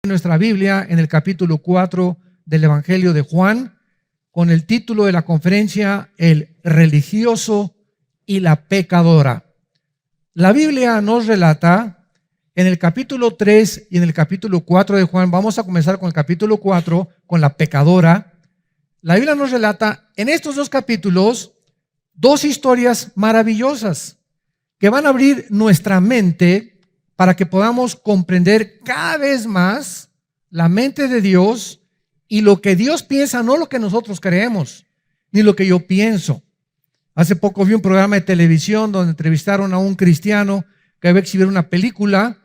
Nuestra Biblia en el capítulo 4 del Evangelio de Juan, con el título de la conferencia, El religioso y la pecadora. La Biblia nos relata en el capítulo 3 y en el capítulo 4 de Juan. Vamos a comenzar con el capítulo 4, con la pecadora. La Biblia nos relata en estos dos capítulos dos historias maravillosas que van a abrir nuestra mente para que podamos comprender cada vez más la mente de Dios y lo que Dios piensa, no lo que nosotros creemos, ni lo que yo pienso. Hace poco vi un programa de televisión donde entrevistaron a un cristiano que iba a exhibir una película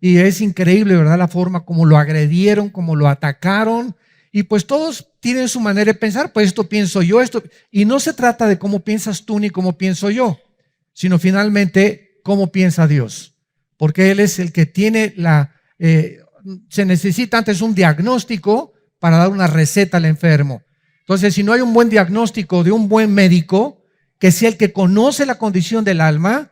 y es increíble, ¿verdad? La forma como lo agredieron, como lo atacaron, y pues todos tienen su manera de pensar. Pues esto pienso yo, esto, y no se trata de cómo piensas tú ni cómo pienso yo, sino finalmente cómo piensa Dios, porque Él es el que tiene se necesita antes un diagnóstico para dar una receta al enfermo. Entonces, si no hay un buen diagnóstico de un buen médico, que sea el que conoce la condición del alma,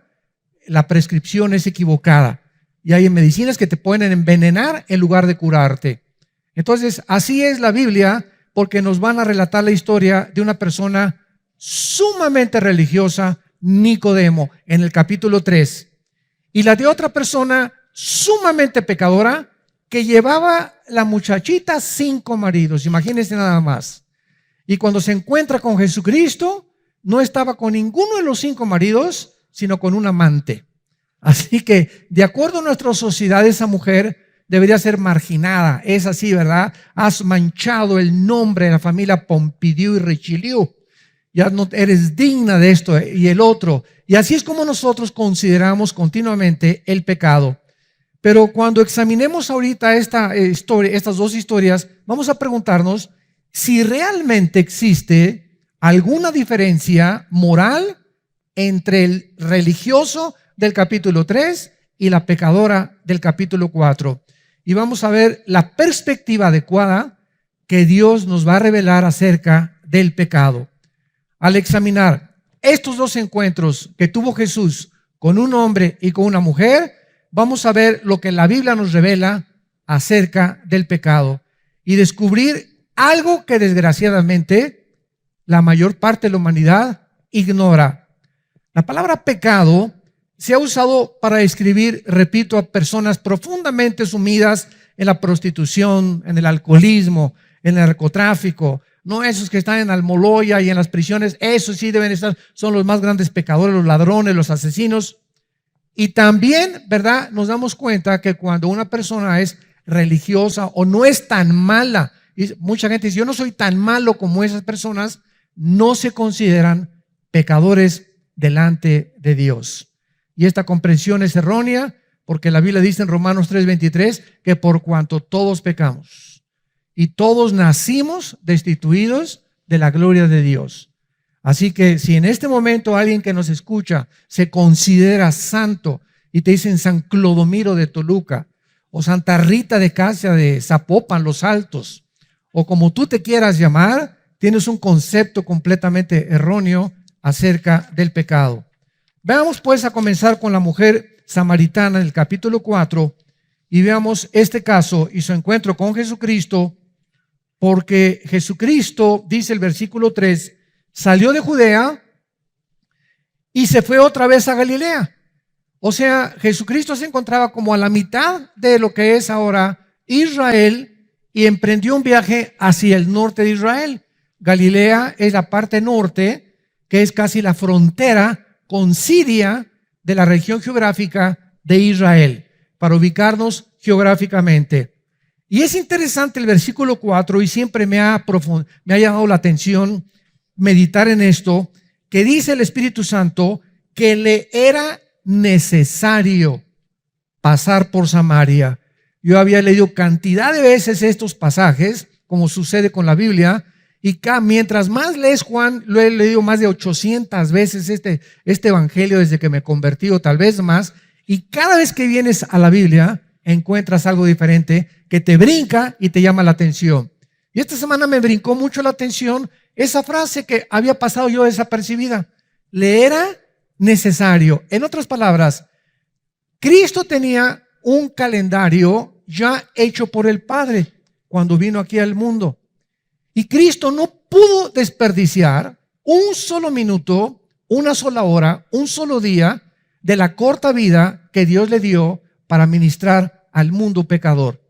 la prescripción es equivocada. Y hay medicinas que te pueden envenenar en lugar de curarte. Entonces, así es la Biblia, porque nos van a relatar la historia de una persona sumamente religiosa, Nicodemo, en el capítulo 3. Y la de otra persona sumamente pecadora, que llevaba la muchachita 5 maridos, imagínense nada más. Y cuando se encuentra con Jesucristo, no estaba con ninguno de los 5 maridos, sino con un amante. Así que, de acuerdo a nuestra sociedad, esa mujer debería ser marginada. Es así, ¿verdad? Has manchado el nombre de la familia Pompidou y Richelieu. Ya no eres digna de esto y el otro. Y así es como nosotros consideramos continuamente el pecado. Pero cuando examinemos ahorita estas dos historias, vamos a preguntarnos si realmente existe alguna diferencia moral entre el religioso del capítulo 3 y la pecadora del capítulo 4. Y vamos a ver la perspectiva adecuada que Dios nos va a revelar acerca del pecado. Al examinar estos dos encuentros que tuvo Jesús con un hombre y con una mujer, vamos a ver lo que la Biblia nos revela acerca del pecado y descubrir algo que desgraciadamente la mayor parte de la humanidad ignora. La palabra pecado se ha usado para describir, repito, a personas profundamente sumidas en la prostitución, en el alcoholismo, en el narcotráfico. No esos que están en Almoloya y en las prisiones, esos sí deben estar, son los más grandes pecadores, los ladrones, los asesinos. Y también, ¿verdad? Nos damos cuenta que cuando una persona es religiosa o no es tan mala, y mucha gente dice, yo no soy tan malo como esas personas, no se consideran pecadores delante de Dios. Y esta comprensión es errónea, porque la Biblia dice en Romanos 3:23 que por cuanto todos pecamos y todos nacimos destituidos de la gloria de Dios. Así que si en este momento alguien que nos escucha se considera santo y te dicen San Clodomiro de Toluca o Santa Rita de Casia de Zapopan, Los Altos, o como tú te quieras llamar, tienes un concepto completamente erróneo acerca del pecado. Veamos pues a comenzar con la mujer samaritana en el capítulo 4 y veamos este caso y su encuentro con Jesucristo, porque Jesucristo, dice el versículo 3, salió de Judea y se fue otra vez a Galilea. O sea, Jesucristo se encontraba como a la mitad de lo que es ahora Israel y emprendió un viaje hacia el norte de Israel. Galilea es la parte norte, que es casi la frontera con Siria de la región geográfica de Israel, para ubicarnos geográficamente. Y es interesante el versículo 4 y siempre me ha llamado la atención meditar en esto, que dice el Espíritu Santo que le era necesario pasar por Samaria. Yo había leído cantidad de veces estos pasajes, como sucede con la Biblia, y mientras más lees Juan, lo he leído más de 800 veces este evangelio desde que me convertí, o tal vez más, y cada vez que vienes a la Biblia encuentras algo diferente que te brinca y te llama la atención. Y esta semana me brincó mucho la atención esa frase que había pasado yo desapercibida. Le era necesario. En otras palabras, Cristo tenía un calendario ya hecho por el Padre cuando vino aquí al mundo. Y Cristo no pudo desperdiciar un solo minuto, una sola hora, un solo día de la corta vida que Dios le dio para ministrar al mundo pecador.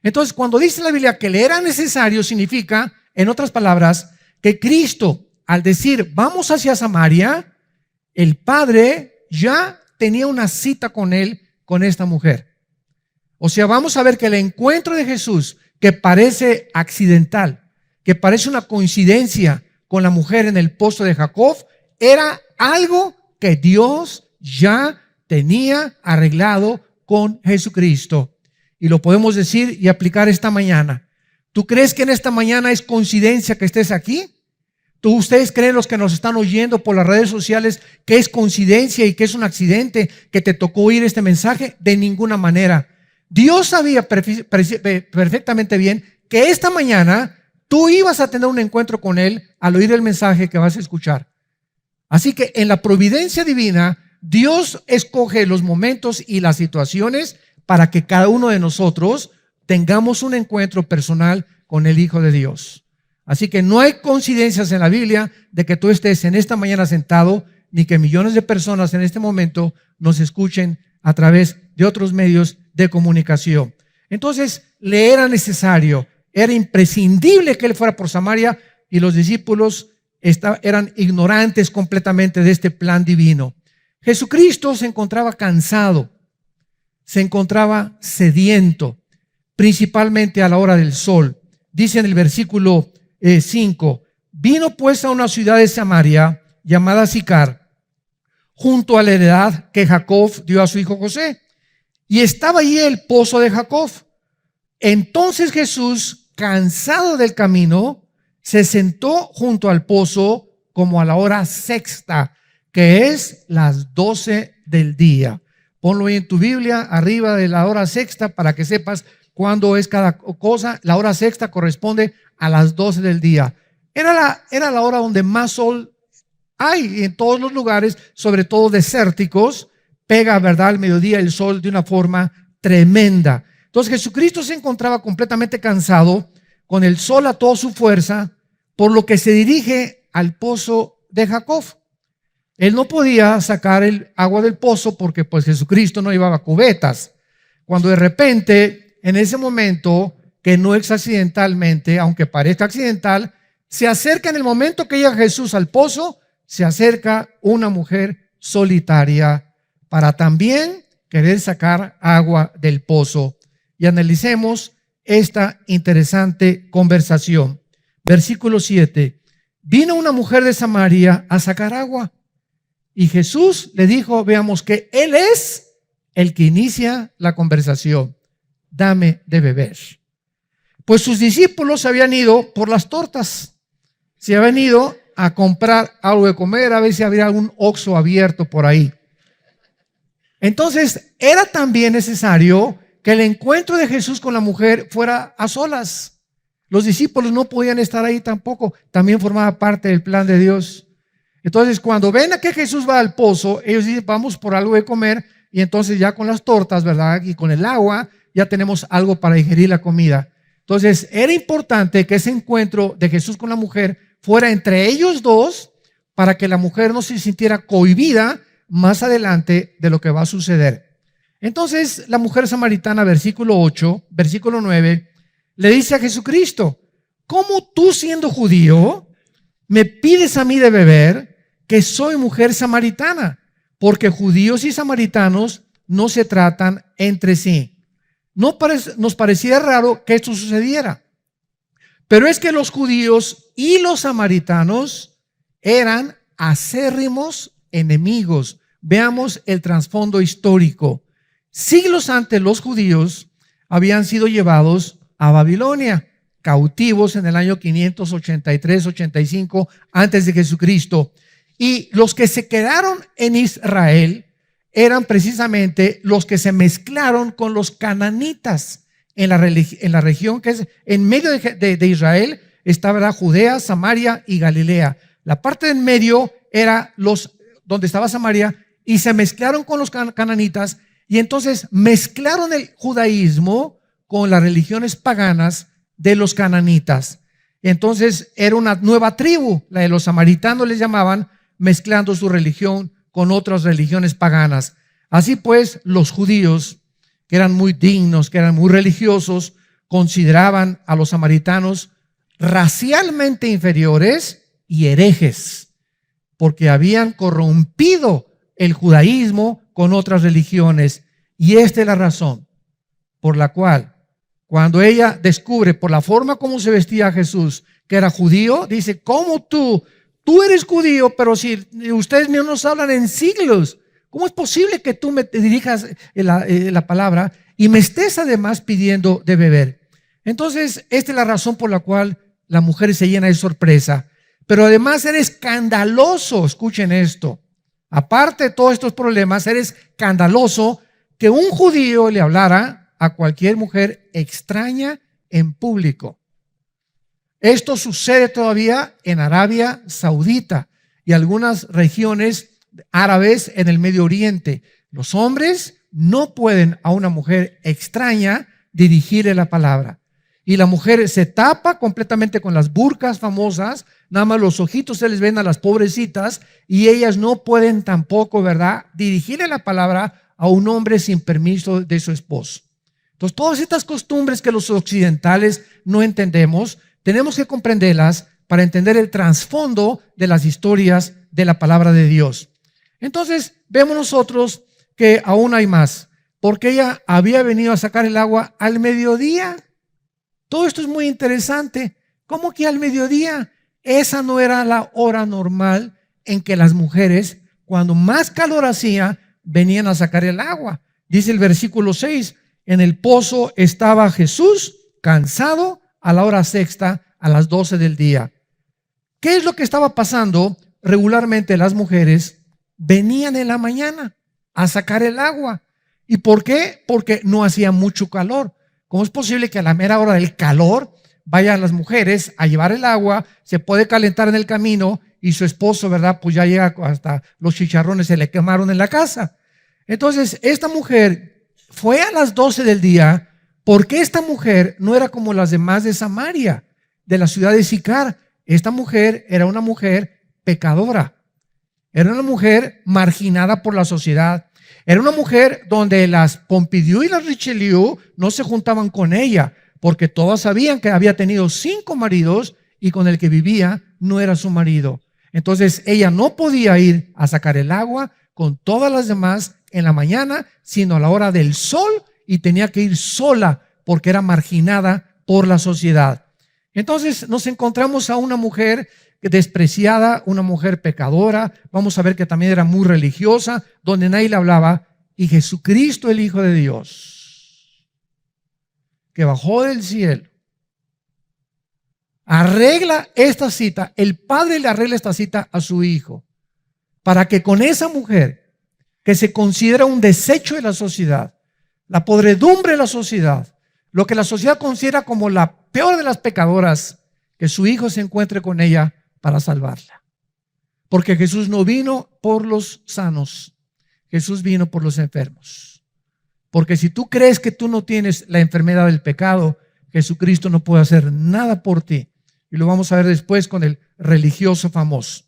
Entonces, cuando dice la Biblia que le era necesario, significa, en otras palabras, que Cristo, al decir vamos hacia Samaria, el Padre ya tenía una cita con él, con esta mujer. O sea, vamos a ver que el encuentro de Jesús, que parece accidental, que parece una coincidencia con la mujer en el pozo de Jacob, era algo que Dios ya tenía arreglado con Jesucristo. Y lo podemos decir y aplicar esta mañana. ¿Tú crees que en esta mañana es coincidencia que estés aquí? ¿Ustedes creen, los que nos están oyendo por las redes sociales, que es coincidencia y que es un accidente que te tocó oír este mensaje? De ninguna manera. Dios sabía perfectamente bien que esta mañana tú ibas a tener un encuentro con Él al oír el mensaje que vas a escuchar. Así que en la providencia divina, Dios escoge los momentos y las situaciones para que cada uno de nosotros tengamos un encuentro personal con el Hijo de Dios. Así que no hay coincidencias en la Biblia de que tú estés en esta mañana sentado, ni que millones de personas en este momento nos escuchen a través de otros medios de comunicación. Entonces, le era necesario, era imprescindible que él fuera por Samaria, y los discípulos eran ignorantes completamente de este plan divino. Jesucristo se encontraba cansado, se encontraba sediento, principalmente a la hora del sol. Dice en el versículo 5, vino pues a una ciudad de Samaria llamada Sicar, junto a la heredad que Jacob dio a su hijo José, y estaba allí el pozo de Jacob. Entonces Jesús, cansado del camino, se sentó junto al pozo como a la hora sexta, que es las 12 del día. Ponlo ahí en tu Biblia, arriba de la hora sexta, para que sepas cuándo es cada cosa. La hora sexta corresponde a las 12 del día. Era la hora donde más sol hay en todos los lugares, sobre todo desérticos. Pega, ¿verdad?, al mediodía el sol de una forma tremenda. Entonces Jesucristo se encontraba completamente cansado, con el sol a toda su fuerza, por lo que se dirige al pozo de Jacob. Él no podía sacar el agua del pozo porque pues Jesucristo no llevaba cubetas. Cuando de repente, en ese momento, que no es accidentalmente, aunque parezca accidental, se acerca en el momento que llega Jesús al pozo, se acerca una mujer solitaria para también querer sacar agua del pozo. Y analicemos esta interesante conversación. Versículo 7. Vino una mujer de Samaria a sacar agua. Y Jesús le dijo, veamos, que Él es el que inicia la conversación. Dame de beber. Pues sus discípulos se habían ido por las tortas. Se habían ido a comprar algo de comer, a ver si había algún Oxxo abierto por ahí. Entonces, era también necesario que el encuentro de Jesús con la mujer fuera a solas. Los discípulos no podían estar ahí tampoco. También formaba parte del plan de Dios. Entonces, cuando ven a que Jesús va al pozo, ellos dicen, vamos por algo de comer, y entonces ya con las tortas, ¿verdad?, y con el agua, ya tenemos algo para digerir la comida. Entonces, era importante que ese encuentro de Jesús con la mujer fuera entre ellos dos, para que la mujer no se sintiera cohibida más adelante de lo que va a suceder. Entonces, la mujer samaritana, versículo 8, versículo 9, le dice a Jesucristo, ¿cómo tú, siendo judío, me pides a mí de beber, que soy mujer samaritana? Porque judíos y samaritanos no se tratan entre sí. Nos parecía raro que esto sucediera, pero es que los judíos y los samaritanos eran acérrimos enemigos. Veamos el trasfondo histórico. Siglos antes, los judíos habían sido llevados a Babilonia, cautivos en el año 583-85 antes de Jesucristo. Y los que se quedaron en Israel eran precisamente los que se mezclaron con los cananitas en la región que es en medio de Israel. Estaba Judea, Samaria y Galilea. La parte de en medio era donde estaba Samaria, y se mezclaron con los cananitas, y entonces mezclaron el judaísmo con las religiones paganas de los cananitas. Entonces era una nueva tribu, la de los samaritanos les llamaban, mezclando su religión con otras religiones paganas. Así pues, los judíos, que eran muy dignos, que eran muy religiosos, consideraban a los samaritanos racialmente inferiores y herejes, porque habían corrompido el judaísmo con otras religiones. Y esta es la razón por la cual, cuando ella descubre por la forma como se vestía Jesús, que era judío, dice: ¿cómo tú eres judío, pero si ustedes no nos hablan en siglos? ¿Cómo es posible que tú me dirijas la palabra y me estés además pidiendo de beber? Entonces, esta es la razón por la cual la mujer se llena de sorpresa. Pero además era escandaloso, escuchen esto, aparte de todos estos problemas, era escandaloso que un judío le hablara a cualquier mujer extraña en público. Esto sucede todavía en Arabia Saudita y algunas regiones árabes en el Medio Oriente. Los hombres no pueden a una mujer extraña dirigirle la palabra. Y la mujer se tapa completamente con las burkas famosas, nada más los ojitos se les ven a las pobrecitas, y ellas no pueden tampoco, ¿verdad?, dirigirle la palabra a un hombre sin permiso de su esposo. Entonces, todas estas costumbres que los occidentales no entendemos, tenemos que comprenderlas para entender el trasfondo de las historias de la palabra de Dios. Entonces, vemos nosotros que aún hay más, porque ella había venido a sacar el agua al mediodía. Todo esto es muy interesante. ¿Cómo que al mediodía? Esa no era la hora normal en que las mujeres, cuando más calor hacía, venían a sacar el agua. Dice el versículo 6, en el pozo estaba Jesús cansado a la hora sexta, a las 12 del día. ¿Qué es lo que estaba pasando? Regularmente las mujeres venían en la mañana a sacar el agua. ¿Y por qué? Porque no hacía mucho calor. ¿Cómo es posible que a la mera hora del calor vayan las mujeres a llevar el agua? Se puede calentar en el camino y su esposo, ¿verdad?, pues ya llega, hasta los chicharrones se le quemaron en la casa. Entonces, esta mujer fue a las 12 del día porque esta mujer no era como las demás de Samaria, de la ciudad de Sicar. Esta mujer era una mujer pecadora. Era una mujer marginada por la sociedad. Era una mujer donde las Pompidou y las Richelieu no se juntaban con ella, porque todas sabían que había tenido 5 maridos y con el que vivía no era su marido. Entonces ella no podía ir a sacar el agua con todas las demás en la mañana, sino a la hora del sol, y tenía que ir sola porque era marginada por la sociedad. Entonces nos encontramos a una mujer despreciada, una mujer pecadora. Vamos a ver que también era muy religiosa, donde nadie le hablaba. Y Jesucristo, el Hijo de Dios, que bajó del cielo, arregla esta cita. El Padre le arregla esta cita a su Hijo, para que con esa mujer, que se considera un desecho de la sociedad, la podredumbre de la sociedad, lo que la sociedad considera como la peor de las pecadoras, que su Hijo se encuentre con ella para salvarla. Porque Jesús no vino por los sanos, Jesús vino por los enfermos. Porque si tú crees que tú no tienes la enfermedad del pecado, Jesucristo no puede hacer nada por ti. Y lo vamos a ver después con el religioso famoso.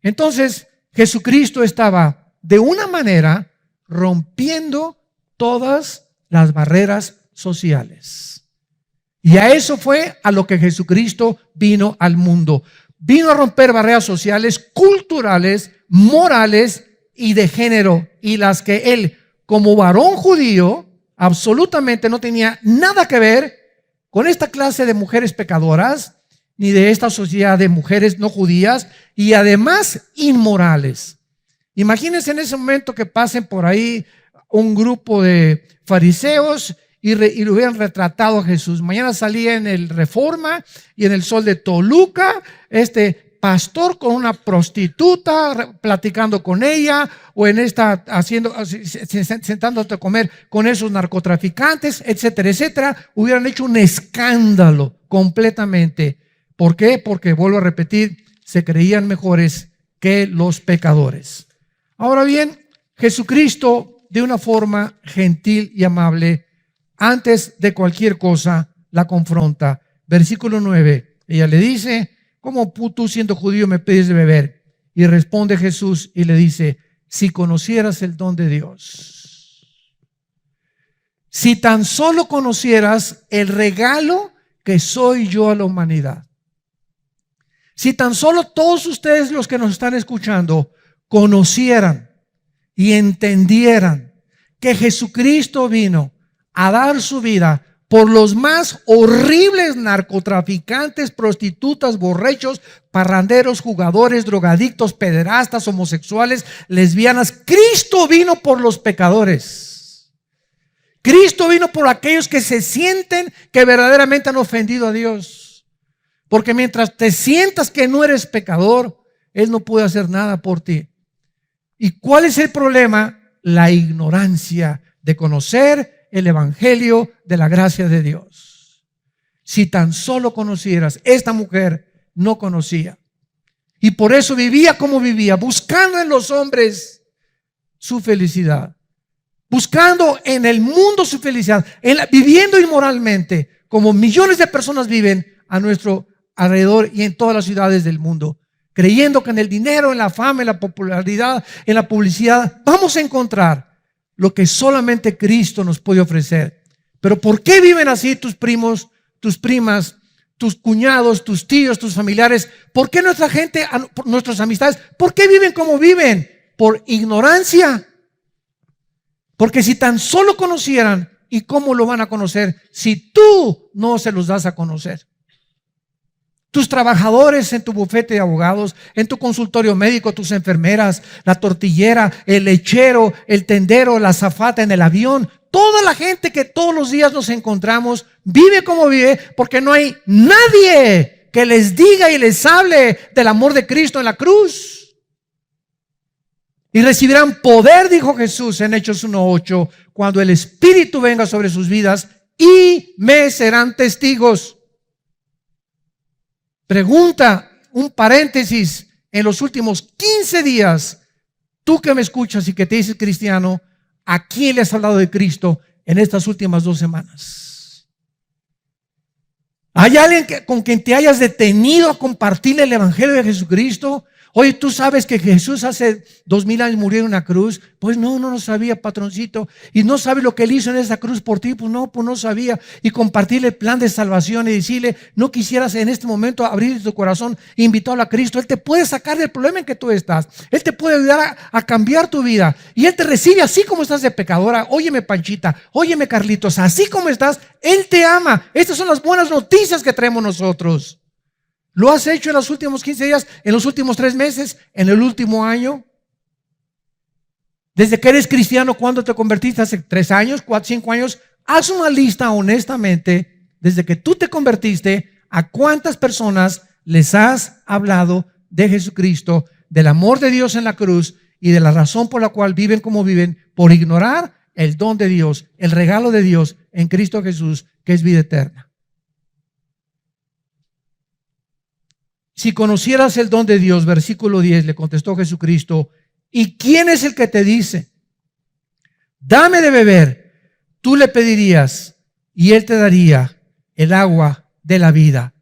Entonces, Jesucristo estaba de una manera rompiendo todas las barreras sociales. Y a eso fue a lo que Jesucristo vino al mundo. Vino a romper barreras sociales, culturales, morales y de género, y las que él, como varón judío, absolutamente no tenía nada que ver con esta clase de mujeres pecadoras, ni de esta sociedad de mujeres no judías, y además inmorales. Imagínense en ese momento que pasen por ahí un grupo de fariseos y lo hubieran retratado a Jesús. Mañana salía en el Reforma y en el Sol de Toluca este pastor con una prostituta, platicando con ella, o en esta sentándote a comer con esos narcotraficantes, etcétera, etcétera. Hubieran hecho un escándalo completamente. ¿Por qué? Porque, vuelvo a repetir, se creían mejores que los pecadores. Ahora bien, Jesucristo, de una forma gentil y amable, antes de cualquier cosa la confronta. Versículo 9, ella le dice: ¿cómo tú siendo judío me pides de beber? Y responde Jesús y le dice: si conocieras el don de Dios, si tan solo conocieras el regalo que soy yo a la humanidad, si tan solo todos ustedes los que nos están escuchando conocieran y entendieran que Jesucristo vino a dar su vida por los más horribles narcotraficantes, prostitutas, borrachos, parranderos, jugadores, drogadictos, pederastas, homosexuales, lesbianas. Cristo vino por los pecadores. Cristo vino por aquellos que se sienten que verdaderamente han ofendido a Dios. Porque mientras te sientas que no eres pecador, Él no puede hacer nada por ti. ¿Y cuál es el problema? La ignorancia de conocer el evangelio de la gracia de Dios. Si tan solo conocieras, esta mujer no conocía. Y por eso vivía como vivía, buscando en los hombres su felicidad, buscando en el mundo su felicidad, viviendo inmoralmente, como millones de personas viven a nuestro alrededor y en todas las ciudades del mundo, creyendo que en el dinero, en la fama, en la popularidad, en la publicidad, vamos a encontrar lo que solamente Cristo nos puede ofrecer. Pero ¿por qué viven así tus primos, tus primas, tus cuñados, tus tíos, tus familiares? ¿Por qué nuestra gente, nuestras amistades, por qué viven como viven? Por ignorancia. Porque si tan solo conocieran, ¿y cómo lo van a conocer si tú no se los das a conocer? Tus trabajadores en tu bufete de abogados, en tu consultorio médico, tus enfermeras, la tortillera, el lechero, el tendero, la azafata en el avión, toda la gente que todos los días nos encontramos vive como vive porque no hay nadie que les diga y les hable del amor de Cristo en la cruz. Y recibirán poder, dijo Jesús en Hechos 1:8, cuando el Espíritu venga sobre sus vidas, y me serán testigos. Pregunta, un paréntesis: en los últimos 15 días, tú que me escuchas y que te dices cristiano, ¿a quién le has hablado de Cristo en estas últimas 2 semanas? ¿Hay alguien con quien te hayas detenido a compartirle el evangelio de Jesucristo? Oye, ¿tú sabes que Jesús hace 2000 años murió en una cruz? Pues no lo sabía, patroncito. ¿Y no sabes lo que Él hizo en esa cruz por ti? Pues no sabía. Y compartirle el plan de salvación y decirle: no quisieras en este momento abrir tu corazón e invitarlo a Cristo. Él te puede sacar del problema en que tú estás. Él te puede ayudar a cambiar tu vida. Y Él te recibe así como estás de pecadora. Óyeme, Panchita, óyeme, Carlitos, así como estás, Él te ama. Estas son las buenas noticias que traemos nosotros. ¿Lo has hecho en los últimos 15 días, en los últimos 3 meses, en el último año? Desde que eres cristiano, ¿cuándo te convertiste? ¿Hace 3 años, 4, 5 años? Haz una lista honestamente, desde que tú te convertiste, ¿a cuántas personas les has hablado de Jesucristo, del amor de Dios en la cruz y de la razón por la cual viven como viven, por ignorar el don de Dios, el regalo de Dios en Cristo Jesús, que es vida eterna? Si conocieras el don de Dios, versículo 10, le contestó Jesucristo: ¿y quién es el que te dice, dame de beber? Tú le pedirías y Él te daría el agua de la vida.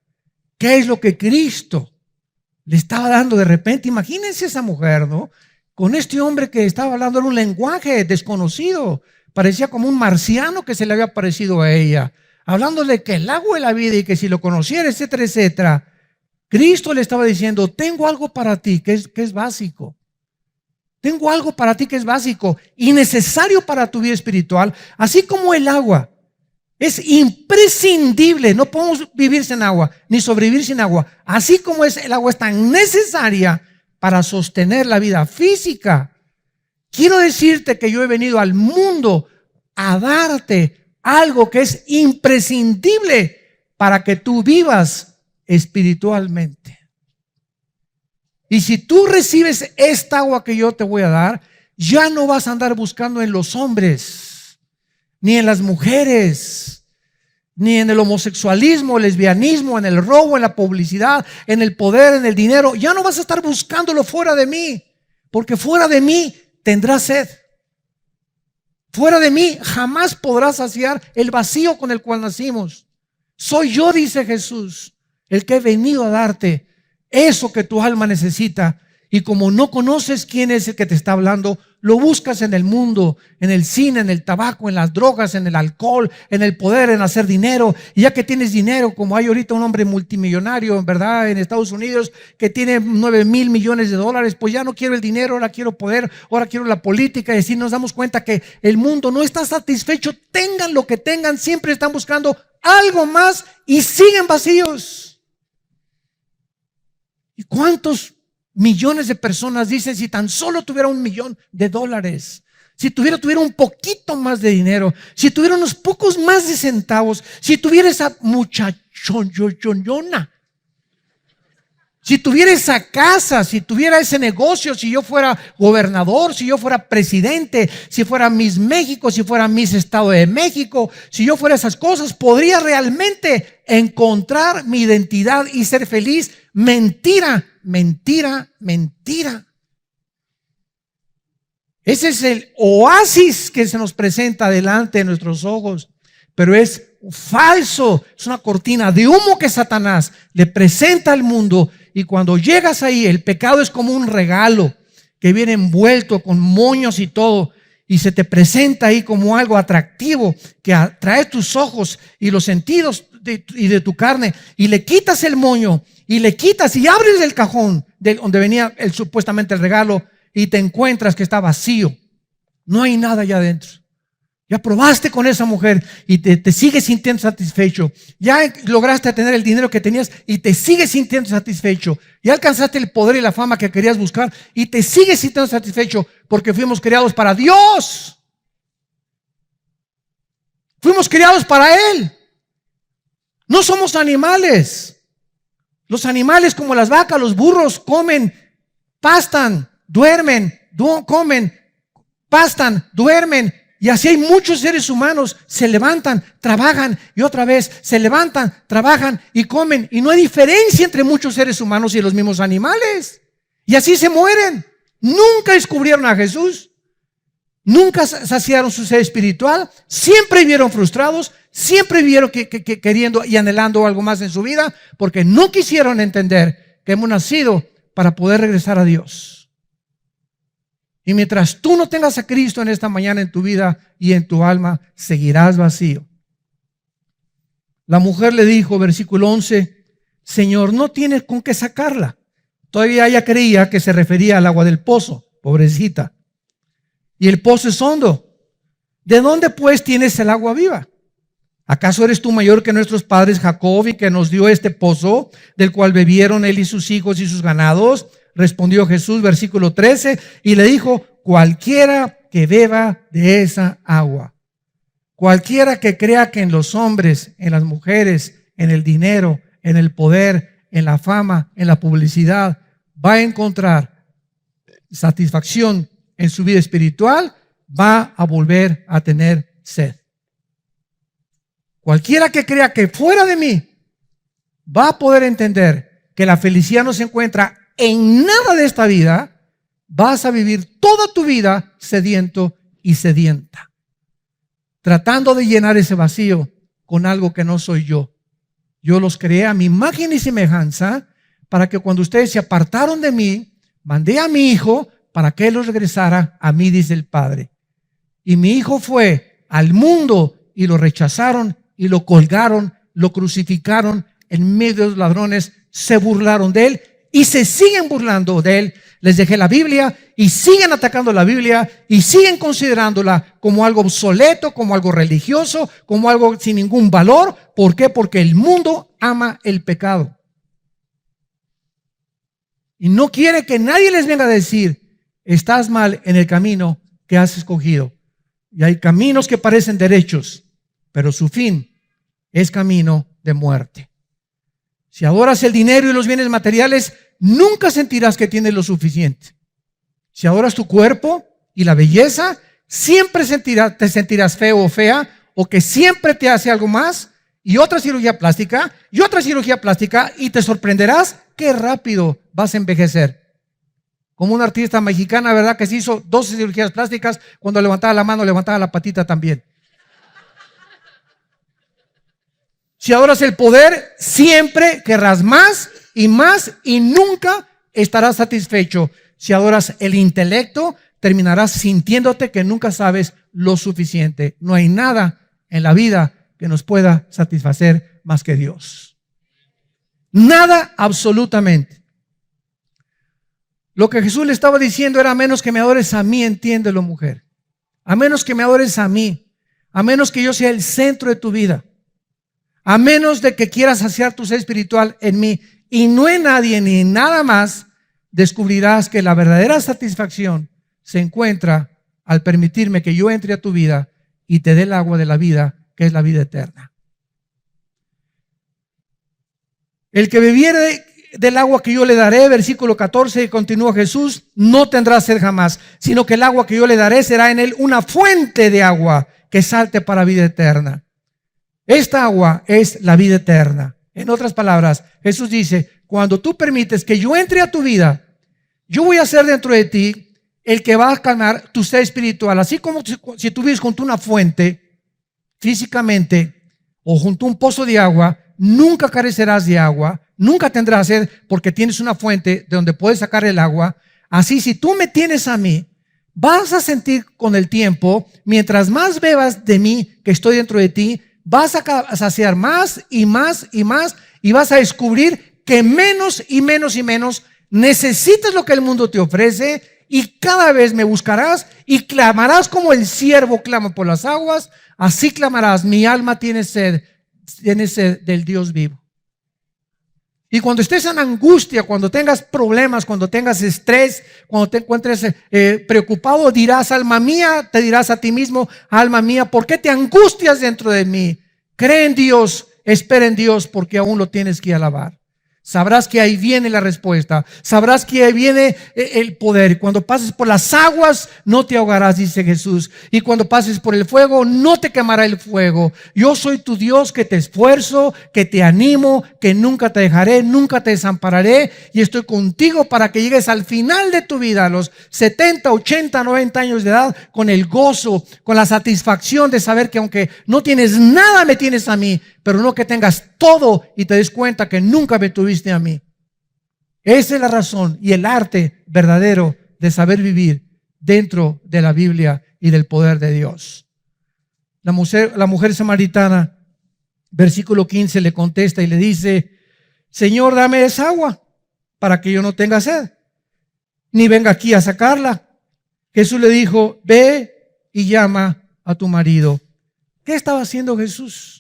¿Qué es lo que Cristo le estaba dando de repente? Imagínense esa mujer, ¿no? Con este hombre que estaba hablando en un lenguaje desconocido. Parecía como un marciano que se le había parecido a ella, hablándole que el agua de la vida y que si lo conociera, etcétera, etcétera. Cristo le estaba diciendo: tengo algo para ti que es básico. Tengo algo para ti que es básico y necesario para tu vida espiritual. Así como el agua es imprescindible, no podemos vivir sin agua, ni sobrevivir sin agua. Así como el agua es tan necesaria para sostener la vida física. Quiero decirte que yo he venido al mundo a darte algo que es imprescindible para que tú vivas espiritualmente. Y si tú recibes esta agua que yo te voy a dar, ya no vas a andar buscando en los hombres, ni en las mujeres, ni en el homosexualismo, el lesbianismo, en el robo, en la publicidad, en el poder, en el dinero. Ya no vas a estar buscándolo fuera de mí, porque fuera de mí tendrás sed. Fuera de mí jamás podrás saciar el vacío con el cual nacimos. Soy yo, dice Jesús, el que he venido a darte eso que tu alma necesita. Y como no conoces quién es el que te está hablando, lo buscas en el mundo, en el cine, en el tabaco, en las drogas, en el alcohol, en el poder, en hacer dinero. Y ya que tienes dinero, como hay ahorita un hombre multimillonario, en verdad, en Estados Unidos, que tiene 9,000 millones de dólares, pues ya no quiero el dinero, ahora quiero poder, ahora quiero la política. Y así nos damos cuenta que el mundo no está satisfecho. Tengan lo que tengan, siempre están buscando algo más y siguen vacíos. ¿Y cuántos millones de personas dicen, si tan solo tuviera $1,000,000, si tuviera un poquito más de dinero, si tuviera unos pocos más de centavos, si tuviera esa muchachona, si tuviera esa casa, si tuviera ese negocio, si yo fuera gobernador, si yo fuera presidente, si fuera Miss México, si fuera Miss Estado de México, si yo fuera esas cosas, podría realmente encontrar mi identidad y ser feliz. Mentira, mentira, mentira. Ese es el oasis que se nos presenta delante de nuestros ojos, pero es falso, es una cortina de humo que Satanás le presenta al mundo. Y cuando llegas ahí, el pecado es como un regalo que viene envuelto con moños y todo, y se te presenta ahí como algo atractivo que atrae tus ojos y los sentidos y de tu carne, y le quitas el moño y le quitas y abres el cajón de donde venía supuestamente el regalo, y te encuentras que está vacío, no hay nada allá adentro. Ya probaste con esa mujer y te sigues sintiendo satisfecho. Ya lograste tener el dinero que tenías y te sigues sintiendo satisfecho. Ya alcanzaste el poder y la fama que querías buscar y te sigues sintiendo satisfecho, porque fuimos creados para Dios. Fuimos creados para Él. No somos animales. Los animales, como las vacas, los burros, comen, pastan, duermen, comen, pastan, duermen. Y así hay muchos seres humanos, se levantan, trabajan y otra vez se levantan, trabajan y comen. Y no hay diferencia entre muchos seres humanos y los mismos animales. Y así se mueren. Nunca descubrieron a Jesús. Nunca saciaron su ser espiritual. Siempre vivieron frustrados. Siempre vivieron queriendo y anhelando algo más en su vida, porque no quisieron entender que hemos nacido para poder regresar a Dios. Y mientras tú no tengas a Cristo en esta mañana en tu vida y en tu alma, seguirás vacío. La mujer le dijo, versículo 11, Señor, no tienes con qué sacarla. Todavía ella creía que se refería al agua del pozo, pobrecita. Y el pozo es hondo. ¿De dónde pues tienes el agua viva? ¿Acaso eres tú mayor que nuestros padres Jacob, y que nos dio este pozo, del cual bebieron él y sus hijos y sus ganados? Respondió Jesús, versículo 13, y le dijo, cualquiera que beba de esa agua, cualquiera que crea que en los hombres, en las mujeres, en el dinero, en el poder, en la fama, en la publicidad, va a encontrar satisfacción en su vida espiritual, va a volver a tener sed. Cualquiera que crea que fuera de mí va a poder entender que la felicidad no se encuentra en nada de esta vida. Vas a vivir toda tu vida sediento y sedienta, tratando de llenar ese vacío con algo que no soy yo. Yo los creé a mi imagen y semejanza, para que cuando ustedes se apartaron de mí, mandé a mi hijo para que él los regresara a mí, dice el Padre. Y mi hijo fue al mundo y lo rechazaron y lo colgaron, lo crucificaron en medio de los ladrones, se burlaron de él y se siguen burlando de él. Les dejé la Biblia y siguen atacando la Biblia y siguen considerándola como algo obsoleto, como algo religioso, como algo sin ningún valor. ¿Por qué? Porque el mundo ama el pecado y no quiere que nadie les venga a decir, estás mal en el camino que has escogido. Y hay caminos que parecen derechos, pero su fin es camino de muerte. Si adoras el dinero y los bienes materiales, nunca sentirás que tienes lo suficiente. Si adoras tu cuerpo y la belleza, siempre te sentirás feo o fea, o que siempre te hace algo más, y otra cirugía plástica, y te sorprenderás qué rápido vas a envejecer. Como una artista mexicana, ¿verdad? Que se hizo 12 cirugías plásticas, cuando levantaba la mano, levantaba la patita también. Si adoras el poder, siempre querrás más y nunca estarás satisfecho. Si adoras el intelecto, terminarás sintiéndote que nunca sabes lo suficiente. No hay nada en la vida que nos pueda satisfacer más que Dios. Nada, absolutamente. Lo que Jesús le estaba diciendo era: a menos que me adores a mí, entiéndelo, mujer. A menos que me adores a mí, a menos que yo sea el centro de tu vida, a menos de que quieras saciar tu ser espiritual en mí y no en nadie ni en nada más, descubrirás que la verdadera satisfacción se encuentra al permitirme que yo entre a tu vida y te dé el agua de la vida, que es la vida eterna. El que bebiere del agua que yo le daré, versículo 14, continúa Jesús, no tendrá sed jamás, sino que el agua que yo le daré será en él una fuente de agua que salte para vida eterna. Esta agua es la vida eterna. En otras palabras, Jesús dice: cuando tú permites que yo entre a tu vida, yo voy a ser dentro de ti el que va a calmar tu ser espiritual. Así como si tú vives junto a una fuente físicamente o junto a un pozo de agua, nunca carecerás de agua, nunca tendrás sed porque tienes una fuente de donde puedes sacar el agua. Así, si tú me tienes a mí, vas a sentir con el tiempo, mientras más bebas de mí que estoy dentro de ti, vas a saciar más y más y más, y vas a descubrir que menos y menos y menos necesitas lo que el mundo te ofrece, y cada vez me buscarás y clamarás como el siervo clama por las aguas. Así clamarás: mi alma tiene sed del Dios vivo. Y cuando estés en angustia, cuando tengas problemas, cuando tengas estrés, cuando te encuentres preocupado, dirás: alma mía, te dirás a ti mismo: alma mía, ¿por qué te angustias dentro de mí? Cree en Dios, espera en Dios, porque aún lo tienes que alabar. Sabrás que ahí viene la respuesta. Sabrás que ahí viene el poder. Cuando pases por las aguas, no te ahogarás, dice Jesús. Y cuando pases por el fuego, no te quemará el fuego. Yo soy tu Dios, que te esfuerzo, que te animo, que nunca te dejaré, nunca te desampararé. Y estoy contigo para que llegues al final de tu vida, a los 70, 80, 90 años de edad, con el gozo, con la satisfacción de saber que aunque no tienes nada, me tienes a mí. Pero no que tengas todo y te des cuenta que nunca me tuviste a mí. Esa es la razón y el arte verdadero de saber vivir dentro de la Biblia y del poder de Dios. La mujer samaritana, versículo 15, le contesta y le dice: Señor, dame esa agua para que yo no tenga sed, ni venga aquí a sacarla. Jesús le dijo: ve y llama a tu marido. ¿Qué estaba haciendo Jesús?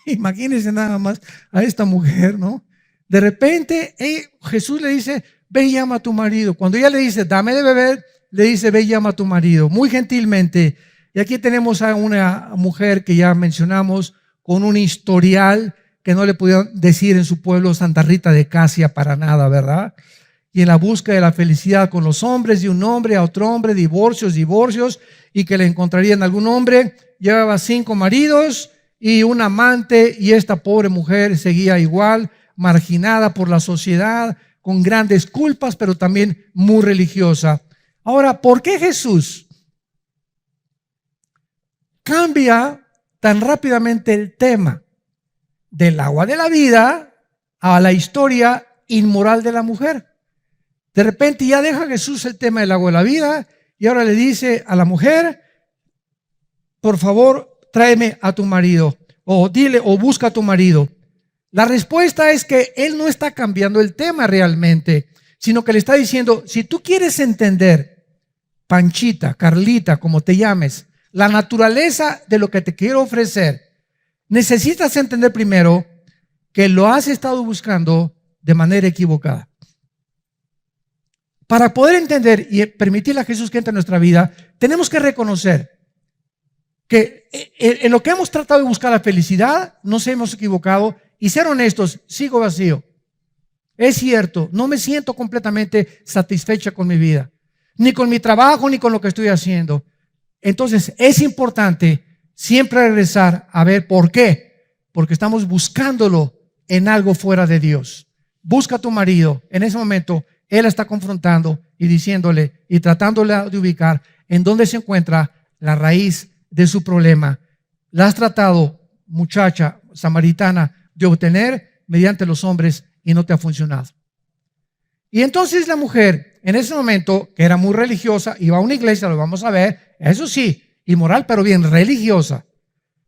Imagínense nada más a esta mujer, ¿no? De repente Jesús le dice: ve y llama a tu marido. Cuando ella le dice: dame de beber, le dice: ve y llama a tu marido, muy gentilmente. Y aquí tenemos a una mujer que ya mencionamos, con un historial que no le pudieron decir en su pueblo Santa Rita de Casia para nada, ¿verdad? Y en la búsqueda de la felicidad con los hombres, de un hombre a otro hombre, divorcios, y que le encontraría en algún hombre. Llevaba 5 maridos y un amante, y esta pobre mujer seguía igual, marginada por la sociedad, con grandes culpas, pero también muy religiosa. Ahora, ¿por qué Jesús cambia tan rápidamente el tema del agua de la vida a la historia inmoral de la mujer? De repente ya deja Jesús el tema del agua de la vida y ahora le dice a la mujer: por favor, tráeme a tu marido, o dile, o busca a tu marido. La respuesta es que él no está cambiando el tema realmente, sino que le está diciendo: si tú quieres entender, Panchita, Carlita, como te llames, la naturaleza de lo que te quiero ofrecer, necesitas entender primero que lo has estado buscando de manera equivocada. Para poder entender y permitirle a Jesús que entre en nuestra vida, tenemos que reconocer que en lo que hemos tratado de buscar la felicidad, nos hemos equivocado, y ser honestos, sigo vacío. Es cierto, no me siento completamente satisfecha con mi vida, ni con mi trabajo, ni con lo que estoy haciendo. Entonces es importante siempre regresar a ver por qué, porque estamos buscándolo en algo fuera de Dios. Busca a tu marido. En ese momento Él la está confrontando y diciéndole y tratándola de ubicar en dónde se encuentra la raíz de su problema. La has tratado, muchacha samaritana, de obtener mediante los hombres y no te ha funcionado. Y entonces la mujer, en ese momento, que era muy religiosa, iba a una iglesia, lo vamos a ver, eso sí, inmoral, pero bien religiosa.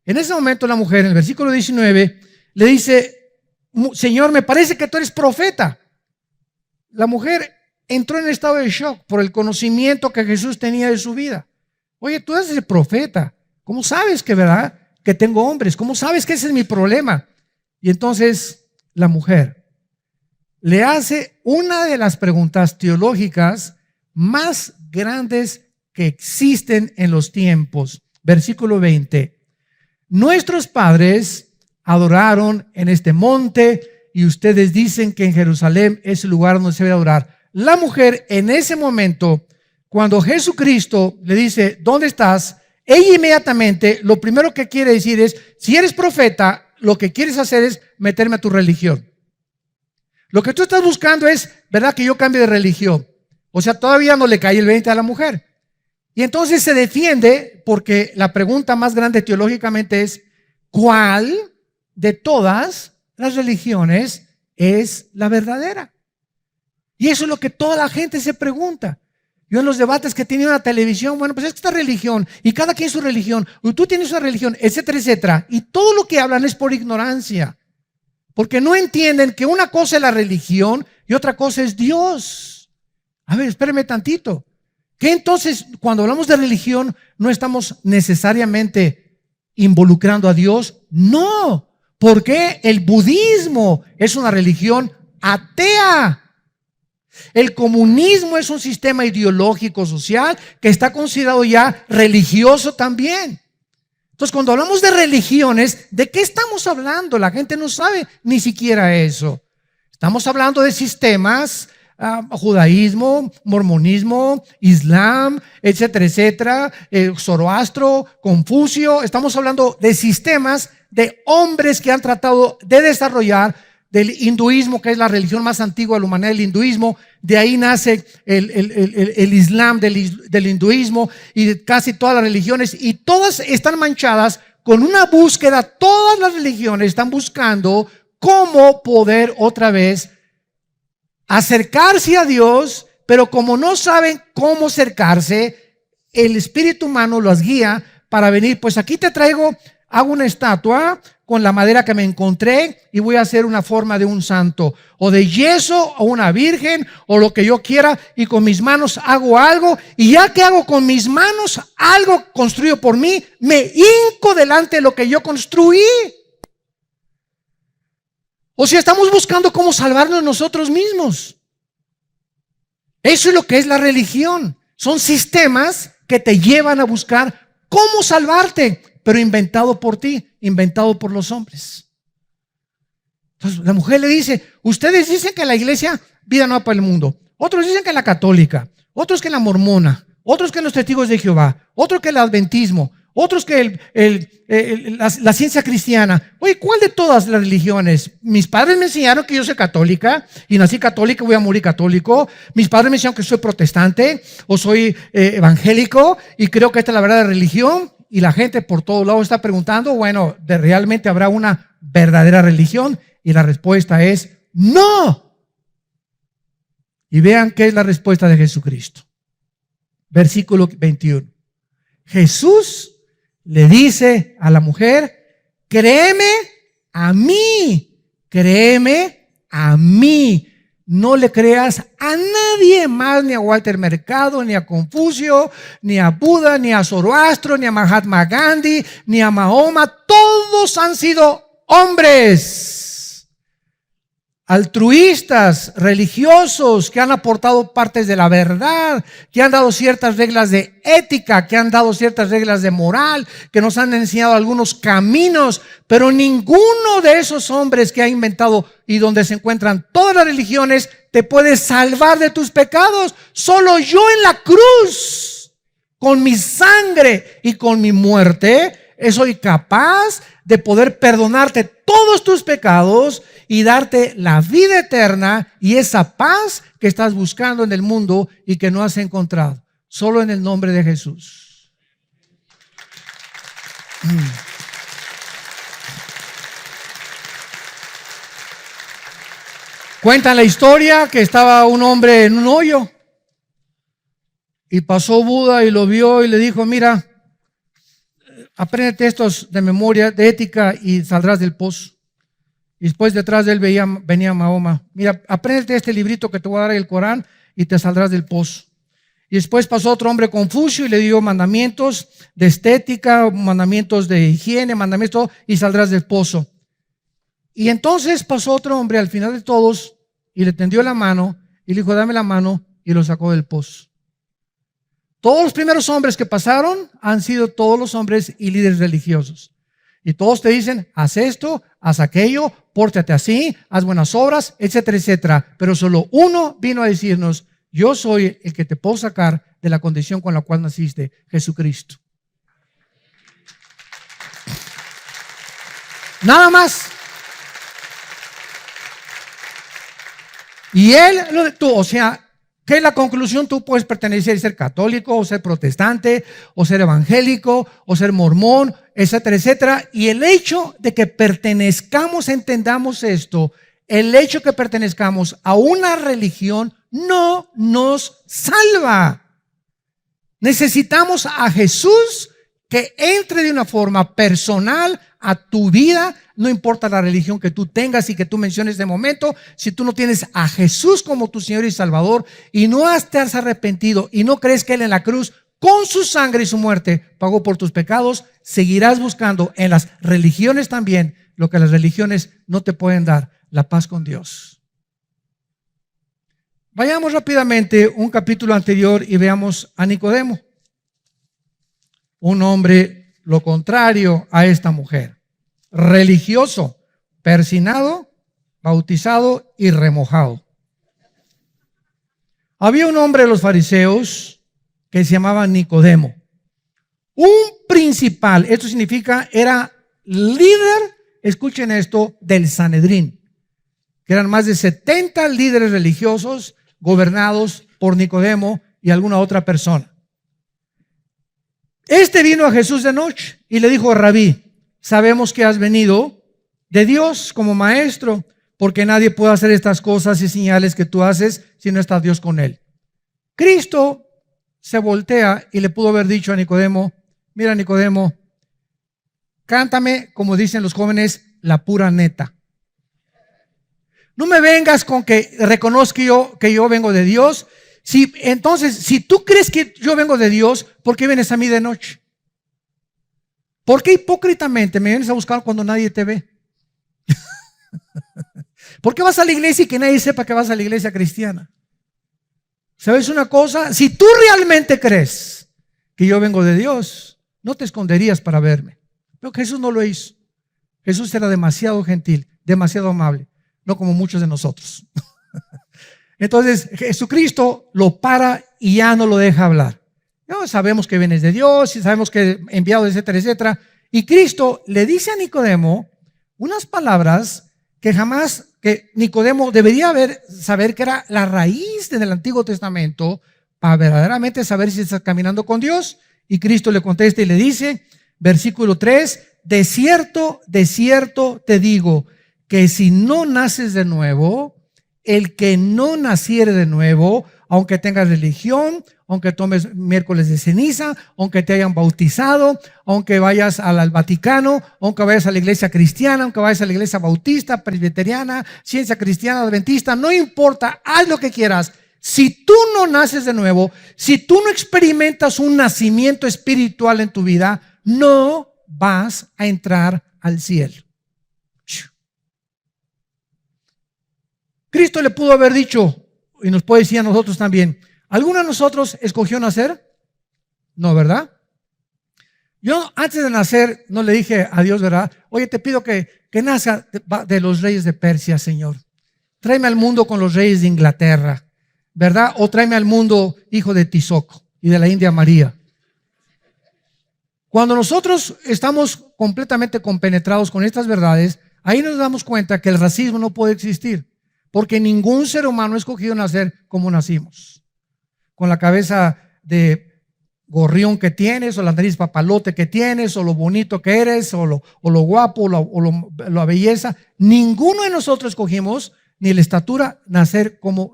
En ese momento la mujer, en el versículo 19, le dice: Señor, me parece que tú eres profeta. La mujer entró en estado de shock por el conocimiento que Jesús tenía de su vida. Oye, tú eres el profeta. ¿Cómo sabes que, verdad, que tengo hombres? ¿Cómo sabes que ese es mi problema? Y entonces la mujer le hace una de las preguntas teológicas más grandes que existen en los tiempos. Versículo 20. Nuestros padres adoraron en este monte y ustedes dicen que en Jerusalén es el lugar donde se debe adorar. La mujer en ese momento, cuando Jesucristo le dice: ¿dónde estás?, ella inmediatamente lo primero que quiere decir es: si eres profeta, lo que quieres hacer es meterme a tu religión. Lo que tú estás buscando es, ¿verdad?, que yo cambie de religión. O sea, todavía no le cae el 20 a la mujer. Y entonces se defiende porque la pregunta más grande teológicamente es: ¿cuál de todas las religiones es la verdadera? Y eso es lo que toda la gente se pregunta. Yo en los debates que he tenido en la televisión, bueno, pues es que esta religión, y cada quien su religión, y tú tienes una religión, etcétera, etcétera. Y todo lo que hablan es por ignorancia, porque no entienden que una cosa es la religión y otra cosa es Dios. A ver, espérame tantito. ¿Qué entonces, cuando hablamos de religión, no estamos necesariamente involucrando a Dios? No, porque el budismo es una religión atea. El comunismo es un sistema ideológico social que está considerado ya religioso también. Entonces, cuando hablamos de religiones, ¿de qué estamos hablando? La gente no sabe ni siquiera eso. Estamos hablando de sistemas, judaísmo, mormonismo, islam, etcétera, etcétera, Zoroastro, Confucio. Estamos hablando de sistemas de hombres que han tratado de desarrollar, del hinduismo, que es la religión más antigua de la humanidad, el hinduismo. De ahí nace el islam del hinduismo y de casi todas las religiones, y todas están manchadas con una búsqueda. Todas las religiones están buscando cómo poder otra vez acercarse a Dios, pero como no saben cómo acercarse, el espíritu humano los guía para venir. Pues aquí te traigo, hago una estatua con la madera que me encontré y voy a hacer una forma de un santo, o de yeso, o una virgen, o lo que yo quiera, y con mis manos hago algo, y ya que hago con mis manos algo construido por mí, me hinco delante de lo que yo construí. O sea, estamos buscando cómo salvarnos nosotros mismos. Eso es lo que es la religión. Son sistemas que te llevan a buscar cómo salvarte, pero inventado por ti, inventado por los hombres. Entonces la mujer le dice: ustedes dicen que la iglesia Vida Nueva para el Mundo, otros dicen que la católica, otros que la mormona, otros que los testigos de Jehová, otros que el adventismo, otros que la ciencia cristiana. Oye, ¿cuál de todas las religiones? Mis padres me enseñaron que yo soy católica y nací católica, voy a morir católico. Mis padres me enseñaron que soy protestante o soy evangélico y creo que esta es la verdadera religión. Y la gente por todos lados está preguntando: bueno, ¿realmente habrá una verdadera religión? Y la respuesta es no. Y vean qué es la respuesta de Jesucristo. Versículo 21. Jesús le dice a la mujer: créeme a mí, créeme a mí. No le creas a nadie más, ni a Walter Mercado, ni a Confucio, ni a Buda, ni a Zoroastro, ni a Mahatma Gandhi, ni a Mahoma. Todos han sido hombres altruistas, religiosos, que han aportado partes de la verdad, que han dado ciertas reglas de ética, que han dado ciertas reglas de moral, que nos han enseñado algunos caminos, pero ninguno de esos hombres que ha inventado y donde se encuentran todas las religiones te puede salvar de tus pecados. Solo yo en la cruz, con mi sangre y con mi muerte, soy capaz de poder perdonarte todos tus pecados y darte la vida eterna y esa paz que estás buscando en el mundo y que no has encontrado. Solo en el nombre de Jesús. Cuentan la historia que estaba un hombre en un hoyo y pasó Buda y lo vio y le dijo: mira, apréndete estos de memoria, de ética, y saldrás del pozo. Y después detrás de él venía Mahoma: mira, apréndete este librito que te voy a dar, el Corán, y te saldrás del pozo. Y después pasó otro hombre, Confucio, y le dio mandamientos de estética, mandamientos de higiene, mandamientos, y saldrás del pozo. Y entonces pasó otro hombre al final de todos y le tendió la mano y le dijo: dame la mano, y lo sacó del pozo. Todos los primeros hombres que pasaron han sido todos los hombres y líderes religiosos. Y todos te dicen: haz esto, haz aquello, pórtate así, haz buenas obras, etcétera, etcétera. Pero solo uno vino a decirnos: yo soy el que te puedo sacar de la condición con la cual naciste, Jesucristo. Nada más. Y él, o sea, ¿qué es la conclusión? Tú puedes pertenecer y ser católico, o ser protestante, o ser evangélico, o ser mormón, etcétera, etcétera. Y el hecho de que pertenezcamos, entendamos esto, el hecho de que pertenezcamos a una religión no nos salva. Necesitamos a Jesús que entre de una forma personal a tu vida. No importa la religión que tú tengas y que tú menciones de momento, si tú no tienes a Jesús como tu Señor y Salvador y no te has arrepentido y no crees que Él en la cruz con su sangre y su muerte pagó por tus pecados, seguirás buscando en las religiones también lo que las religiones no te pueden dar: la paz con Dios. Vayamos rápidamente un capítulo anterior y veamos a Nicodemo, un hombre lo contrario a esta mujer: religioso, persinado, bautizado y remojado. Había un hombre de los fariseos que se llamaba Nicodemo, un principal, esto significa era líder, escuchen esto, del Sanedrín, que eran más de 70 líderes religiosos gobernados por Nicodemo y alguna otra persona. Este vino a Jesús de noche y le dijo: Rabí, sabemos que has venido de Dios como maestro, porque nadie puede hacer estas cosas y señales que tú haces si no está Dios con él. Cristo se voltea y le pudo haber dicho a Nicodemo: mira, Nicodemo, cántame, como dicen los jóvenes, la pura neta. No me vengas con que reconozca que yo vengo de Dios. Entonces, si tú crees que yo vengo de Dios, ¿por qué vienes a mí de noche? ¿Por qué hipócritamente me vienes a buscar cuando nadie te ve? ¿Por qué vas a la iglesia y que nadie sepa que vas a la iglesia cristiana? ¿Sabes una cosa? Si tú realmente crees que yo vengo de Dios, no te esconderías para verme. Pero Jesús no lo hizo. Jesús era demasiado gentil, demasiado amable, no como muchos de nosotros. Entonces Jesucristo lo para y ya no lo deja hablar. Ya sabemos que vienes de Dios y sabemos que enviado, etcétera, etcétera. Y Cristo le dice a Nicodemo unas palabras que Nicodemo debería saber que era la raíz del Antiguo Testamento para verdaderamente saber si está caminando con Dios. Y Cristo le contesta y le dice, versículo 3, de cierto te digo que si no naces de nuevo, el que no naciere de nuevo, aunque tengas religión, aunque tomes miércoles de ceniza, aunque te hayan bautizado, aunque vayas al Vaticano, aunque vayas a la iglesia cristiana, aunque vayas a la iglesia bautista, presbiteriana, ciencia cristiana, adventista, no importa, haz lo que quieras. Si tú no naces de nuevo, si tú no experimentas un nacimiento espiritual en tu vida, no vas a entrar al cielo. Cristo le pudo haber dicho, y nos puede decir a nosotros también, ¿alguno de nosotros escogió nacer? No, ¿verdad? Yo antes de nacer no le dije a Dios, ¿verdad? Oye, te pido que nazca de los reyes de Persia, Señor. Tráeme al mundo con los reyes de Inglaterra, ¿verdad? O tráeme al mundo hijo de Tizoc y de la India María. Cuando nosotros estamos completamente compenetrados con estas verdades, Ahí nos damos cuenta que el racismo no puede existir, porque ningún ser humano ha escogido nacer como nacimos, con la cabeza de gorrión que tienes, o la nariz papalote que tienes, o lo bonito que eres, o lo guapo, o la belleza. Ninguno de nosotros escogimos, ni la estatura, nacer como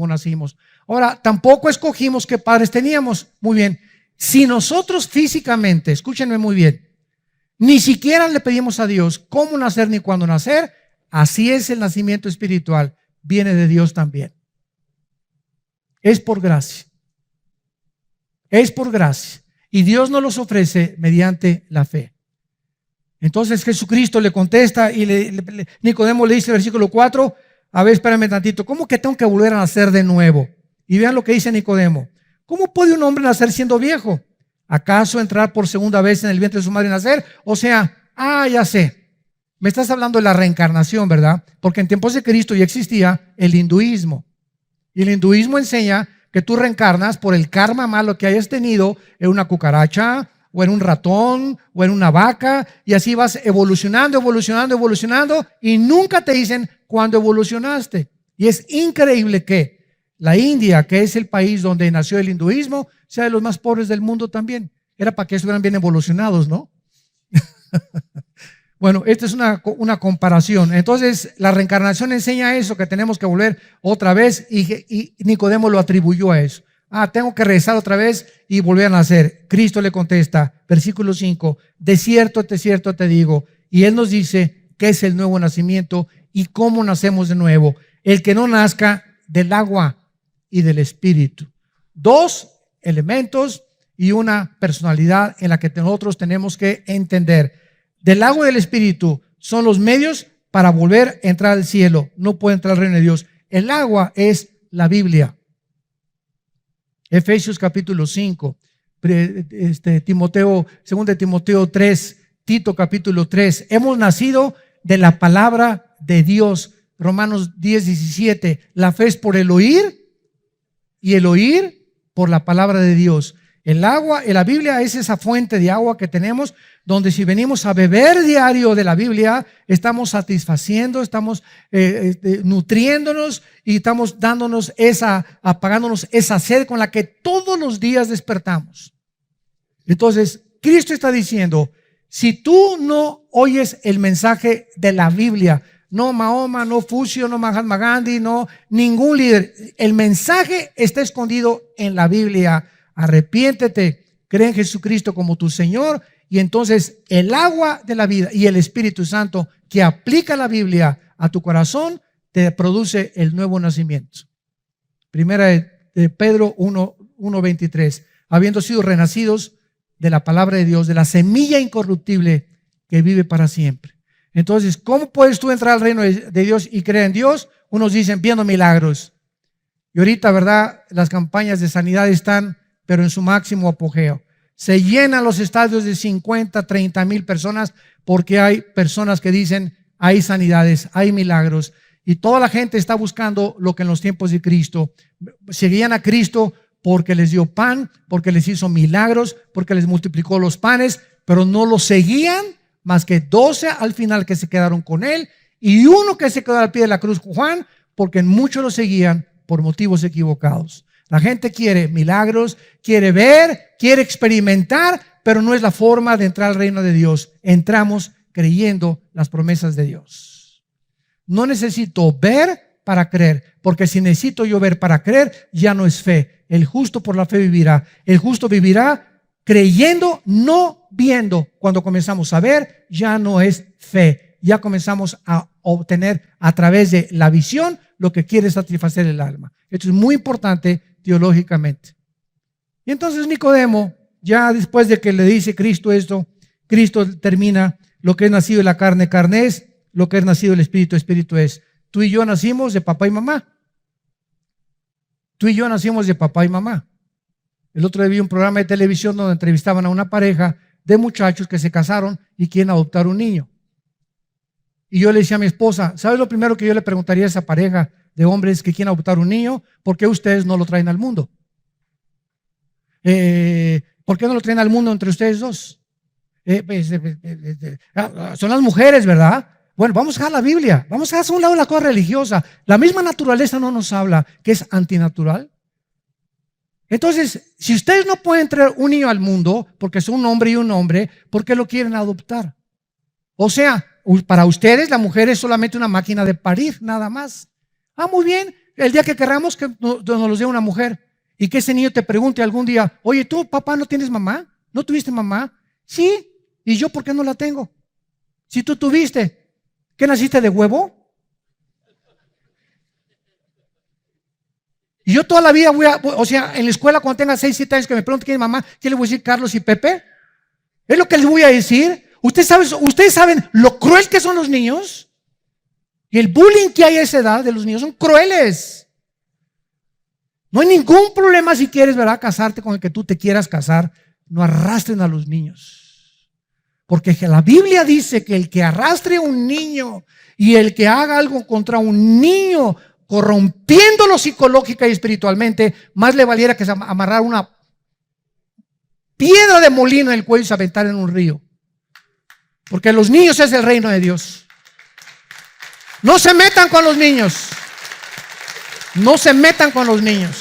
nacimos. Ahora, tampoco escogimos qué padres teníamos. Muy bien, si nosotros físicamente, escúchenme muy bien, ni siquiera le pedimos a Dios cómo nacer ni cuándo nacer, así es el nacimiento espiritual, viene de Dios también. Es por gracia. Es por gracia. Y Dios nos los ofrece mediante la fe. Entonces Jesucristo le contesta y Nicodemo le dice en el versículo 4, a ver, espérame tantito, ¿cómo que tengo que volver a nacer de nuevo? Y vean lo que dice Nicodemo. ¿Cómo puede un hombre nacer siendo viejo? ¿Acaso entrar por segunda vez en el vientre de su madre y nacer? O sea, ya sé. Me estás hablando de la reencarnación, ¿verdad? Porque en tiempos de Cristo ya existía el hinduismo. Y el hinduismo enseña que tú reencarnas por el karma malo que hayas tenido en una cucaracha, o en un ratón, o en una vaca, y así vas evolucionando, y nunca te dicen cuándo evolucionaste. Y es increíble que la India, que es el país donde nació el hinduismo, sea de los más pobres del mundo también. Era para que estuvieran bien evolucionados, ¿no? Bueno, esta es una comparación. Entonces, la reencarnación enseña eso, que tenemos que volver otra vez, y Nicodemo lo atribuyó a eso. Tengo que regresar otra vez y volver a nacer. Cristo le contesta, versículo 5, de cierto te digo. Y Él nos dice qué es el nuevo nacimiento y cómo nacemos de nuevo. El que no nazca del agua y del Espíritu. Dos elementos y una personalidad en la que nosotros tenemos que entender. Del agua y del Espíritu son los medios para volver a entrar al cielo. No puede entrar al reino de Dios. El agua es la Biblia. Efesios capítulo 5, Timoteo, 2 Timoteo 3, Tito capítulo 3. Hemos nacido de la palabra de Dios. Romanos 10, 17. La fe es por el oír, y el oír por la palabra de Dios. El agua, en la Biblia es esa fuente de agua que tenemos, donde si venimos a beber diario de la Biblia, estamos satisfaciendo, estamos nutriéndonos y estamos apagándonos esa sed con la que todos los días despertamos. Entonces, Cristo está diciendo, si tú no oyes el mensaje de la Biblia, no Mahoma, no Fucio, no Mahatma Gandhi, no ningún líder, el mensaje está escondido en la Biblia. Arrepiéntete, cree en Jesucristo como tu Señor, y entonces el agua de la vida y el Espíritu Santo que aplica la Biblia a tu corazón te produce el nuevo nacimiento. Primera de Pedro 1:23, habiendo sido renacidos de la palabra de Dios, de la semilla incorruptible que vive para siempre. Entonces, ¿cómo puedes tú entrar al reino de Dios y creer en Dios? Unos dicen viendo milagros. Y ahorita, ¿verdad? Las campañas de sanidad están pero en su máximo apogeo. Se llenan los estadios de 50, 30 mil personas porque hay personas que dicen hay sanidades, hay milagros, y toda la gente está buscando lo que en los tiempos de Cristo. Seguían a Cristo porque les dio pan, porque les hizo milagros, porque les multiplicó los panes, pero no lo seguían más que 12 al final que se quedaron con Él, y uno que se quedó al pie de la cruz, Juan, porque muchos lo seguían por motivos equivocados. La gente quiere milagros, quiere ver, quiere experimentar, pero no es la forma de entrar al reino de Dios. Entramos creyendo las promesas de Dios. No necesito ver para creer, porque si necesito yo ver para creer, ya no es fe. El justo por la fe vivirá. El justo vivirá creyendo, no viendo. Cuando comenzamos a ver, ya no es fe. Ya comenzamos a obtener a través de la visión lo que quiere satisfacer el alma. Esto es muy importante teológicamente. Y entonces Nicodemo, ya después de que le dice Cristo esto, Cristo termina: lo que es nacido de la carne, carne es; lo que es nacido del Espíritu, Espíritu es. Tú y yo nacimos de papá y mamá. Tú y yo nacimos de papá y mamá. El otro día vi un programa de televisión donde entrevistaban a una pareja de muchachos que se casaron y quieren adoptar un niño. Y yo le decía a mi esposa, ¿sabes lo primero que yo le preguntaría a esa pareja de hombres que quieren adoptar un niño? ¿Por qué ustedes no lo traen al mundo? ¿Por qué no lo traen al mundo entre ustedes dos? Son las mujeres, ¿verdad? Bueno, vamos a dejar la Biblia, vamos a dejar a un lado la cosa religiosa. La misma naturaleza no nos habla que es antinatural. Entonces, si ustedes no pueden traer un niño al mundo, porque son un hombre y un hombre, ¿por qué lo quieren adoptar? O sea, para ustedes la mujer es solamente una máquina de parir, nada más. Muy bien, el día que queramos que nos los dé una mujer y que ese niño te pregunte algún día, oye, ¿tú, papá, no tienes mamá? ¿No tuviste mamá? Sí, ¿y yo por qué no la tengo? Si tú tuviste, ¿qué naciste de huevo? Y yo toda la vida o sea, en la escuela cuando tenga 6, 7 años que me pregunten quién es mamá, ¿qué le voy a decir, Carlos y Pepe? ¿Es lo que les voy a decir? ¿Ustedes saben lo cruel que son los niños? Y el bullying que hay a esa edad de los niños son crueles. No hay ningún problema si quieres, ¿verdad?, casarte con el que tú te quieras casar. No arrastren a los niños. Porque la Biblia dice que el que arrastre a un niño y el que haga algo contra un niño, corrompiéndolo psicológica y espiritualmente, más le valiera que amarrar una piedra de molino en el cuello y se aventar en un río. Porque los niños es el reino de Dios. No se metan con los niños. No se metan con los niños.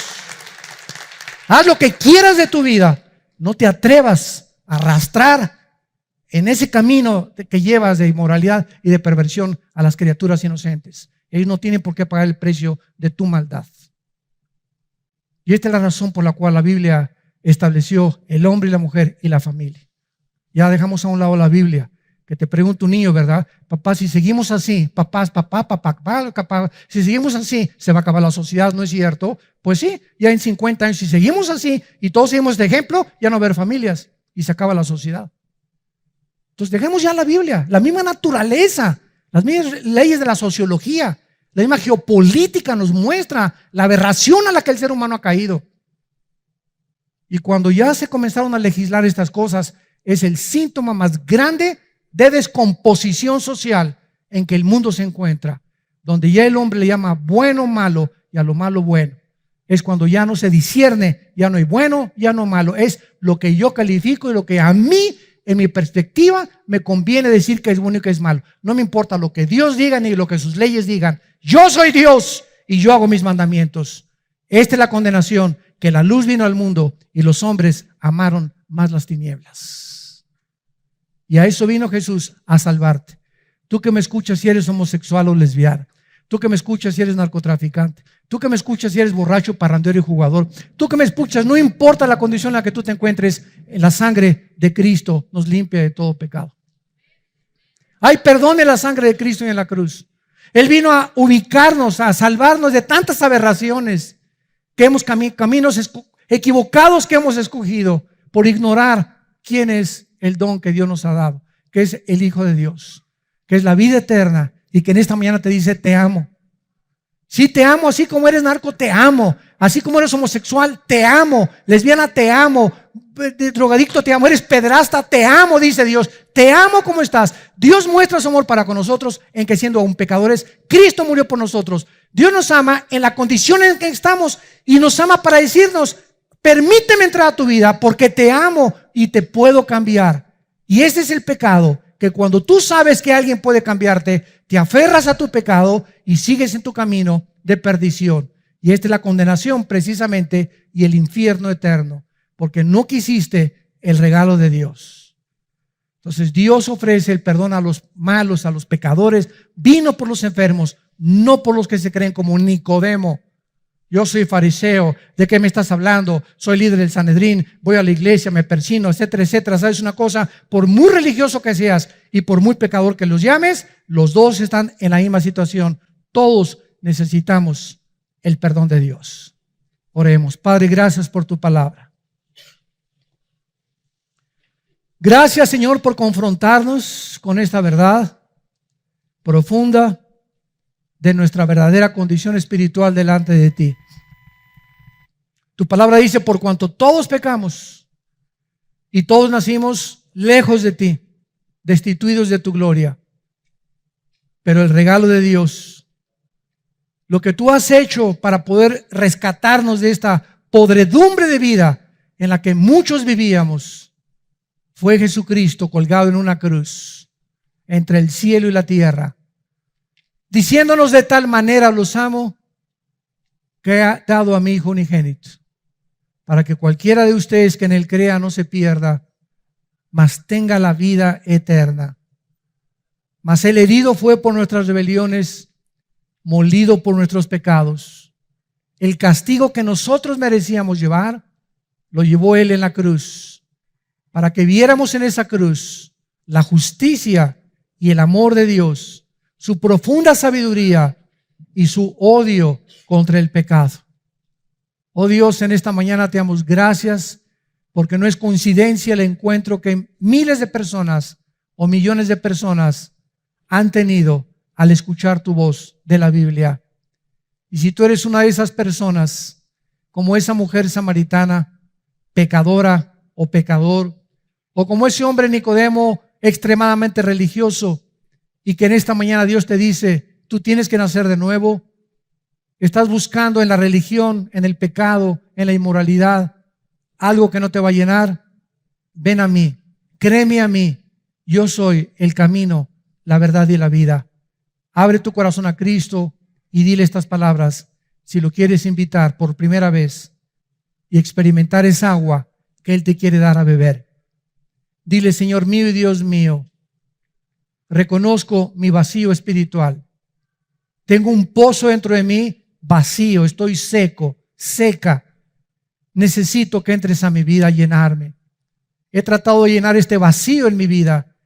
Haz lo que quieras de tu vida. No te atrevas a arrastrar en ese camino que llevas de inmoralidad y de perversión a las criaturas inocentes. Ellos no tienen por qué pagar el precio de tu maldad. Y esta es la razón por la cual la Biblia estableció el hombre y la mujer y la familia. Ya dejamos a un lado la Biblia. Que te pregunta un niño, ¿verdad? Papá, si seguimos así, papá, si seguimos así, se va a acabar la sociedad, ¿no es cierto? Pues sí, ya en 50 años, si seguimos así y todos seguimos este ejemplo, ya no va a haber familias y se acaba la sociedad. Entonces dejemos ya la Biblia, la misma naturaleza, las mismas leyes de la sociología, la misma geopolítica nos muestra la aberración a la que el ser humano ha caído. Y cuando ya se comenzaron a legislar estas cosas, es el síntoma más grande de descomposición social en que el mundo se encuentra, donde ya el hombre le llama bueno malo y a lo malo bueno. Es cuando ya no se discierne, ya no hay bueno, ya no malo. Es lo que yo califico y lo que a mí, en mi perspectiva, me conviene decir que es bueno y que es malo. No me importa lo que Dios diga ni lo que sus leyes digan. Yo soy Dios y yo hago mis mandamientos. Esta es la condenación, que la luz vino al mundo y los hombres amaron más las tinieblas. Y a eso vino Jesús, a salvarte. Tú que me escuchas si eres homosexual o lesbiana. Tú que me escuchas si eres narcotraficante. Tú que me escuchas si eres borracho, parrandero y jugador. Tú que me escuchas, no importa la condición en la que tú te encuentres, la sangre de Cristo nos limpia de todo pecado. Hay perdón en la sangre de Cristo y en la cruz. Él vino a ubicarnos, a salvarnos de tantas aberraciones que hemos caminos equivocados que hemos escogido por ignorar quién es el don que Dios nos ha dado, que es el Hijo de Dios, que es la vida eterna y que en esta mañana te dice te amo. Sí, te amo, así como eres narco, te amo. Así como eres homosexual, te amo. Lesbiana, te amo. Drogadicto, te amo. Eres pedrasta, te amo, dice Dios. Te amo como estás. Dios muestra su amor para con nosotros en que siendo aún pecadores, Cristo murió por nosotros. Dios nos ama en la condición en que estamos y nos ama para decirnos, permíteme entrar a tu vida porque te amo y te puedo cambiar. Y ese es el pecado, que cuando tú sabes que alguien puede cambiarte, te aferras a tu pecado y sigues en tu camino de perdición. Y esta es la condenación precisamente y el infierno eterno, porque no quisiste el regalo de Dios. Entonces Dios ofrece el perdón a los malos, a los pecadores. Vino por los enfermos, no por los que se creen como un Nicodemo. Yo soy fariseo, ¿de qué me estás hablando? Soy líder del Sanedrín, voy a la iglesia, me persino, etcétera, etcétera. ¿Sabes una cosa? Por muy religioso que seas y por muy pecador que los llames, los dos están en la misma situación. Todos necesitamos el perdón de Dios. Oremos. Padre, gracias por tu palabra. Gracias, Señor, por confrontarnos con esta verdad profunda de nuestra verdadera condición espiritual delante de ti. Tu palabra dice, por cuanto todos pecamos y todos nacimos lejos de ti, destituidos de tu gloria. Pero el regalo de Dios, lo que tú has hecho para poder rescatarnos de esta podredumbre de vida en la que muchos vivíamos, fue Jesucristo colgado en una cruz entre el cielo y la tierra, diciéndonos de tal manera los amo, que ha dado a mi Hijo unigénito, para que cualquiera de ustedes que en él crea no se pierda, mas tenga la vida eterna. Mas el herido fue por nuestras rebeliones, molido por nuestros pecados. El castigo que nosotros merecíamos llevar, lo llevó él en la cruz, para que viéramos en esa cruz la justicia y el amor de Dios, su profunda sabiduría y su odio contra el pecado. Oh Dios, en esta mañana te damos gracias, porque no es coincidencia el encuentro que miles de personas o millones de personas han tenido al escuchar tu voz de la Biblia. Y si tú eres una de esas personas, como esa mujer samaritana, pecadora o pecador, o como ese hombre Nicodemo, extremadamente religioso, y que en esta mañana Dios te dice, tú tienes que nacer de nuevo, estás buscando en la religión, en el pecado, en la inmoralidad, algo que no te va a llenar, ven a mí, créeme a mí, yo soy el camino, la verdad y la vida. Abre tu corazón a Cristo y dile estas palabras si lo quieres invitar por primera vez y experimentar esa agua que Él te quiere dar a beber. Dile, Señor mío y Dios mío, reconozco mi vacío espiritual. Tengo un pozo dentro de mí vacío, estoy seco, seca. Necesito que entres a mi vida a llenarme. He tratado de llenar este vacío en mi vida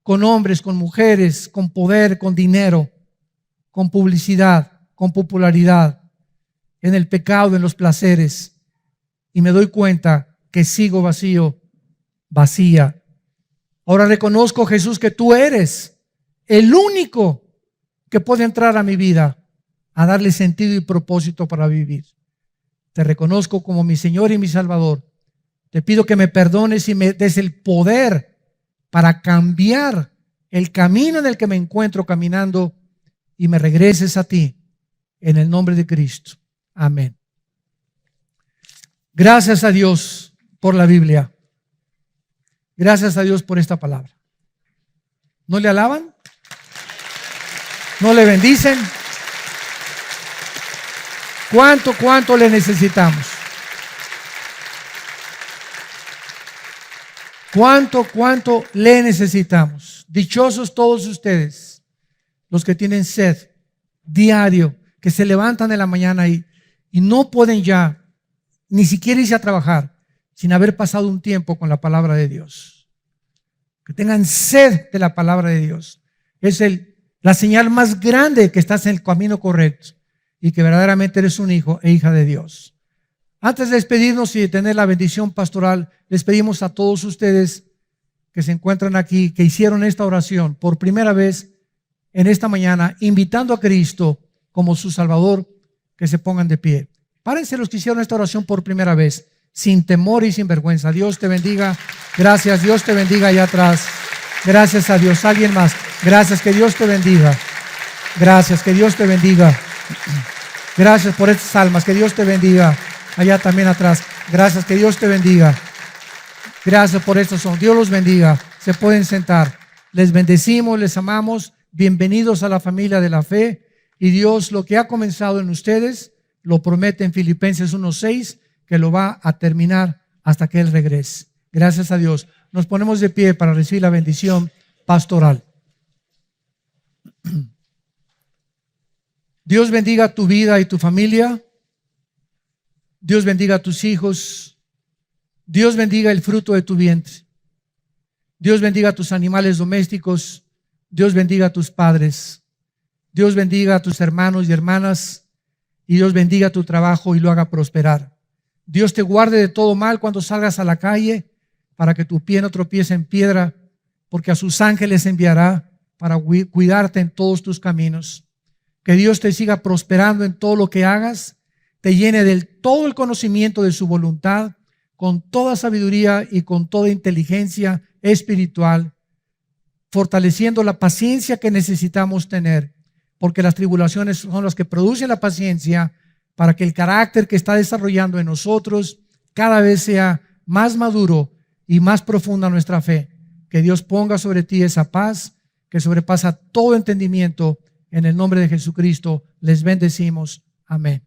con hombres, con mujeres, con poder, con dinero, con publicidad, con popularidad, en el pecado, en los placeres. Y me doy cuenta que sigo vacío, vacía. Ahora reconozco, Jesús, que tú eres el único que puede entrar a mi vida a darle sentido y propósito para vivir. Te reconozco como mi Señor y mi Salvador. Te pido que me perdones y me des el poder para cambiar el camino en el que me encuentro caminando y me regreses a ti en el nombre de Cristo. Amén. Gracias a Dios por la Biblia. Gracias a Dios por esta palabra. ¿No le alaban? ¿No le bendicen? ¿Cuánto le necesitamos? ¿Cuánto le necesitamos? Dichosos todos ustedes, los que tienen sed diario, que se levantan en la mañana y no pueden ya ni siquiera irse a trabajar sin haber pasado un tiempo con la palabra de Dios. Que tengan sed de la palabra de Dios. Es la señal más grande que estás en el camino correcto y que verdaderamente eres un hijo e hija de Dios. Antes de despedirnos y de tener la bendición pastoral, les pedimos a todos ustedes que se encuentran aquí, que hicieron esta oración por primera vez en esta mañana, invitando a Cristo como su Salvador, que se pongan de pie. Párense los que hicieron esta oración por primera vez, sin temor y sin vergüenza. Dios te bendiga. Gracias. Dios te bendiga allá atrás. Gracias a Dios. Alguien más. Gracias. Que Dios te bendiga. Gracias. Que Dios te bendiga. Gracias por estas almas. Que Dios te bendiga. Allá también atrás. Gracias. Que Dios te bendiga. Gracias por estos son. Dios los bendiga. Se pueden sentar. Les bendecimos, les amamos. Bienvenidos a la familia de la fe. Y Dios lo que ha comenzado en ustedes lo promete en Filipenses 1:6 que lo va a terminar hasta que Él regrese. Gracias a Dios. Nos ponemos de pie para recibir la bendición pastoral. Dios bendiga tu vida y tu familia. Dios bendiga a tus hijos. Dios bendiga el fruto de tu vientre. Dios bendiga a tus animales domésticos. Dios bendiga a tus padres. Dios bendiga a tus hermanos y hermanas. Y Dios bendiga tu trabajo y lo haga prosperar. Dios te guarde de todo mal cuando salgas a la calle, para que tu pie no tropiece en piedra, porque a sus ángeles enviará para cuidarte en todos tus caminos. Que Dios te siga prosperando en todo lo que hagas, te llene del todo el conocimiento de su voluntad, con toda sabiduría y con toda inteligencia espiritual, fortaleciendo la paciencia que necesitamos tener, porque las tribulaciones son las que producen la paciencia, para que el carácter que está desarrollando en nosotros cada vez sea más maduro y más profunda nuestra fe. Que Dios ponga sobre ti esa paz que sobrepasa todo entendimiento En el nombre de Jesucristo les bendecimos. Amén.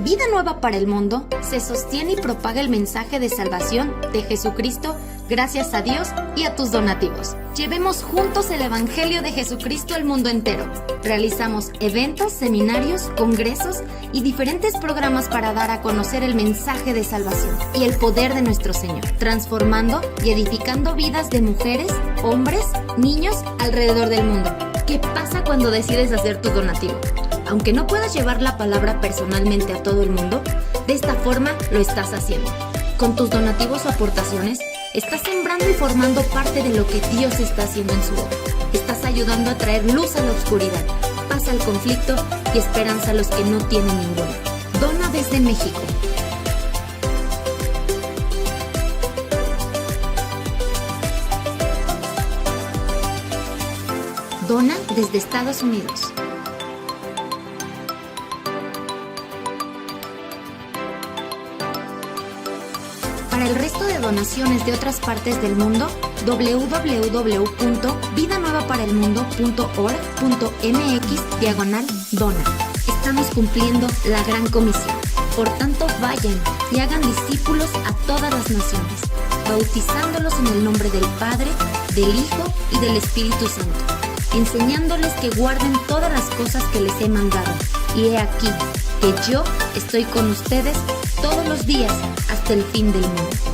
Vida Nueva para el Mundo se sostiene y propaga el mensaje de salvación de Jesucristo gracias a Dios y a tus donativos. Llevemos juntos el Evangelio de Jesucristo al mundo entero. Realizamos eventos, seminarios, congresos y diferentes programas para dar a conocer el mensaje de salvación y el poder de nuestro Señor, transformando y edificando vidas de mujeres, hombres, niños alrededor del mundo. ¿Qué pasa cuando decides hacer tu donativo? Aunque no puedas llevar la palabra personalmente a todo el mundo, de esta forma lo estás haciendo. Con tus donativos o aportaciones, estás sembrando y formando parte de lo que Dios está haciendo en su obra. Estás ayudando a traer luz a la oscuridad, paz al conflicto y esperanza a los que no tienen ninguna. Dona desde México. Dona desde Estados Unidos. Para el resto de donaciones de otras partes del mundo, www.vidanuevaparelmundo.org.mx/dona. Estamos cumpliendo la gran comisión. Por tanto, vayan y hagan discípulos a todas las naciones, bautizándolos en el nombre del Padre, del Hijo y del Espíritu Santo, enseñándoles que guarden todas las cosas que les he mandado. Y he aquí que yo estoy con ustedes todos los días hasta el fin del mundo.